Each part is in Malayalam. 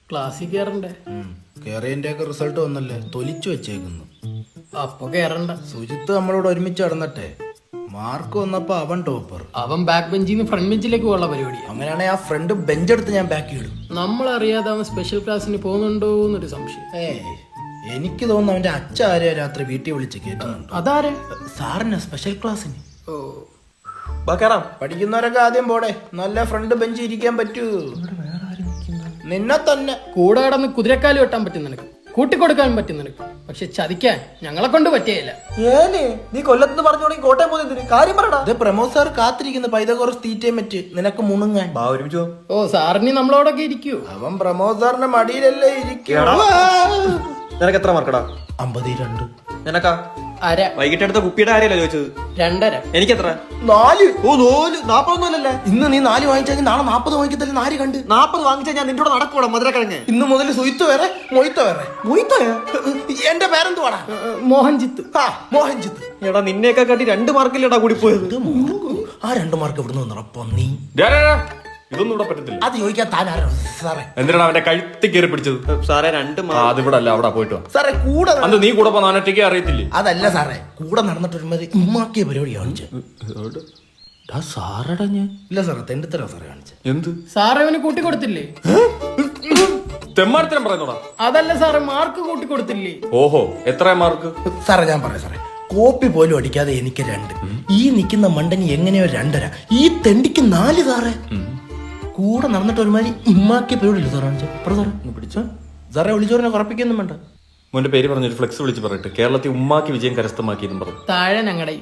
ക്ലാസ്സിൽ കയറണ്ടേ? കേറിയതിന്റെ ഒക്കെ റിസൾട്ട് വന്നല്ലേ, തൊലിച്ചു വെച്ചേക്കുന്നു. അപ്പൊ കയറണ്ട. സുജിത്ത് നമ്മളോട് ഒരുമിച്ച് നടന്നട്ടെ, മാർക്ക് വന്നപ്പോ അവൻ ടോപ്പർ. അവൻ ബാക്ക് ബെഞ്ചിൽ നിന്ന് ഫ്രണ്ട് ബെഞ്ചിലേക്ക് പോകാനുള്ള പരിപാടിയാണ്. അങ്ങനെയാണെങ്കിൽ ആ ഫ്രണ്ട് ബെഞ്ചെടുത്ത് ഞാൻ ബാക്കി ഇടും. നമ്മളറിയാതെ അവൻ സ്പെഷ്യൽ ക്ലാസ്സിന് പോകുന്നുണ്ടോ എന്നൊരു സംശയം. എനിക്ക് തോന്നുന്നു അവന്റെ അച്ഛ ആരെയോ രാത്രി വീട്ടിൽ വിളിച്ച് കേൾക്കുന്നുണ്ട്. അതാരെ? സാറിന് സ്പെഷ്യൽ ക്ലാസ്സിന്. ഓ, പഠിക്കുന്നവരൊക്കെ ആദ്യം പോടെ, നല്ല ഫ്രണ്ട് ബെഞ്ച് ഇരിക്കാൻ പറ്റൂ. നിന്നെ തന്നെ കൂടെ കിടന്ന് കുതിരക്കാല് വെട്ടാൻ പറ്റും നിനക്ക്, കൂട്ടിക്കൊടുക്കാൻ പറ്റും നിനക്ക്, പക്ഷെ ചതിക്കാൻ ഞങ്ങളെ കൊണ്ട് പറ്റിയല്ല. നീ കൊല്ലത്ത് പറഞ്ഞു കോട്ടയം പോകുന്നതിന് കാര്യം പറയടാ. ഇത് പ്രമോദ് സാർ കാത്തിരിക്കുന്ന പൈതകോറസ് തീറ്റയും വെച്ച് നിനക്ക് മുണുങ്ങാൻ. ഓ, സാറിന് നമ്മളോടൊക്കെ ഇരിക്കൂ. അവൻ പ്രമോദ് സാറിന്റെ മടിയിലല്ലേ ഇരിക്കും. നിനക്ക് എത്ര മാർക്കടാ? 52. നിനക്കാ? അര. വൈകിട്ട് എടുത്ത കുപ്പിയുടെ കാര്യമല്ല ചോദിച്ചത്. 2.5. എനിക്ക് എത്ര? 4. ഓ 4 40 ഇന്ന് നീ 4 വാങ്ങിച്ചാൽ നാളെ 40 വാങ്ങിക്കത്തല്ലേ. 4 കണ്ട് 40 വാങ്ങിച്ചാൽ ഞാൻ നിന്റെ നടക്കൂടാ മധുരക്കിഴങ്ങ്. ഇന്ന് മുതൽ സുയിത്ത് വേറെ മൊയ്ത്ത വേറെ. എന്റെ പേരെന്തുവാടാ? മോഹൻജിത്ത്. മോഹൻജിത്ത്. എടാ നിന്നെയൊക്കെ കാട്ടി 2 മാർക്കില്ലടാ കൂടി പോയത്. ആ 2 മാർക്ക് എവിടെ നിന്ന് വന്നപ്പോ നീ ഇതൊന്നും ഇവിടെ പറ്റത്തില്ല. അത് ചോദിക്കാൻ താനാരോ സാറേ? എന്തിനാണ് അവന്റെ കഴുത്തി കയറി പിടിച്ചത്? സാറേ 2 അതിവിടെ അല്ല, അവിടെ പോയിട്ട് വാ. സാറേ കൂടെ അന്ന് നീ കൂടെ പോന്ന അവനൊറ്റയ്ക്ക് അറിയത്തില്ലേ? അതല്ല സാറേ, കൂടെ നടന്നിട്ട് ഒരുമാതിരി ഉമ്മാക്കിയ പരിപാടി കാണിച്ചു. സാറടാ ഞാൻ. ഇല്ല സാറേ, തെണ്ടിത്തരോ സാറേ കാണിച്ചു. എന്ത് സാറ് അവന് കൂട്ടിക്കൊടുത്തില്ലേ? തെമ്മാടത്തരം പറയുന്നോടാ. അതല്ല സാറ്, മാർക്ക് കൂട്ടിക്കൊടുത്തില്ലേ? ഓഹോ, എത്ര മാർക്ക്? സാറേ ഞാൻ പറയാം സാറേ, കോപ്പി പോലും അടിക്കാതെ എനിക്ക് 2. ഈ നിൽക്കുന്ന മണ്ടന് എങ്ങനെയോ 2.5, ഈ തെണ്ടിക്ക് 4 സാറേ. കൂടെ നടന്നിട്ട് ഒരുമാതിരി ഉമ്മാക്കിയ പരിപാടിയില്ല സാറേ കാണിച്ചു. സാറേ പിടിച്ചോ സാറേ, വിളിച്ചോറിനെ കുറപ്പിക്കൊന്നും വേണ്ട. മോന്റെ പേര് പറഞ്ഞൊരു ഫ്ലെക്സ് വിളിച്ച് പറയട്ടെ, കേരളത്തിൽ ഉമ്മാക്കി വിജയം കരസ്ഥമാക്കിയെന്നും പറഞ്ഞു. താഴെ ഞങ്ങളുടെ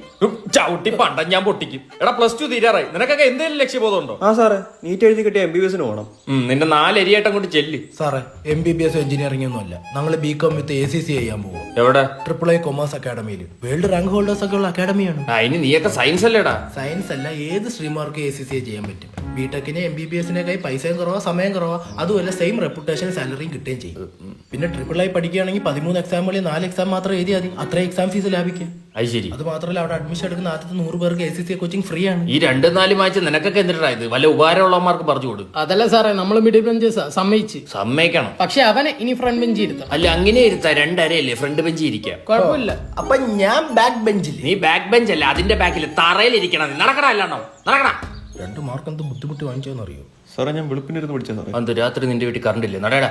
ചവിട്ടി പണ്ട ഞാൻ പൊട്ടിക്കും. എടാ +2 തീരാറായി, നിനക്കൊക്കെ എന്തെങ്കിലും ലക്ഷ്യബോധമുണ്ടോ? ആ സാറേ, നീറ്റ് എഴുതി കിട്ടിയ MBBS പോകണം. നിന്റെ 4 അരിയായിട്ട് അങ്ങോട്ട് ചെല്ലി. സാറേ MBBS എഞ്ചിനീയറിംഗ് ഒന്നും അല്ല, ഞങ്ങൾ BCom വിത്ത് ACC ചെയ്യാൻ പോകും. എവിടെ? AAA കൊമേഴ്സ് അക്കാഡമിയിൽ. വേൾഡ് റാങ്ക് ഹോൾഡേഴ്സ് ഒക്കെ ഉള്ള അക്കാഡമിയാണ്. അതിന് നീയൊക്കെ സയൻസ് അല്ലേടാ? സയൻസ് അല്ല, ഏത് സ്ട്രീമാർക്ക് ACC ചെയ്യാൻ പറ്റും. ബിടെക്കിന് MBBS-നേക്കായി പൈസയും കുറവാ, സമയം കുറവാ, അതുമല്ല സെയിം റെപ്യൂട്ടേഷൻ സാലറിയും കിട്ടുകയും ചെയ്യും. പിന്നെ AAA പഠിക്കുകയാണെങ്കിൽ 13 എക്സാമുകളിൽ 4 എക്സാം മാത്രം എഴുതിയാൽ മതി. അത്രയും എക്സാം ഫീസ് ലാഭിക്കും. അത് ശരി. അത് മാത്രമല്ല, അവിടെ അഡ്മിഷൻ എടുക്കുന്ന ആദ്യത്തെ 100 പേർക്ക് ACC കോച്ചിങ് ഫ്രീ ആണ്. ഈ 2-4 മാച്ച് നിനക്കൊക്കെ എന്തിനാ ഇത്? വല്ല ഉപകാരമുള്ളമാർക്ക് പറഞ്ഞു കൊടുക്കും. അതല്ല സാറേ, നമ്മൾ മിഡിൽ ബെഞ്ചേഴ്സാ, സമ്മതിച്ച്. സമ്മതിക്കണം. പക്ഷെ അവനെ ഇനി ഫ്രണ്ട് ബെഞ്ച് ഇരുത്താം. അല്ല, അങ്ങനെ ഇരുത്താ 2 അരയല്ലേ, ഫ്രണ്ട് ബെഞ്ച് ഇരിക്കാം. കുഴപ്പമില്ല. അപ്പൊ ഞാൻ ബാക്ക് ബെഞ്ചിൽ. നീ ബാക്ക് ബെഞ്ച് അല്ല, അതിന്റെ ബാക്കിൽ തറയിലിരിക്കണം. നടക്കണ അല്ലാണ്ടോ? നടക്കണ. 2 മാർക്ക് എന്ത് ബുദ്ധിമുട്ട് വാങ്ങിച്ചോന്നറിയോ? സാറേ ഞാൻ വെളുപ്പിനിരുന്ന് പഠിച്ച സാറേ. അന്ന് രാത്രി നിന്റെ വീട്ടിൽ കറണ്ട് ഇല്ലേ? നടയടാ.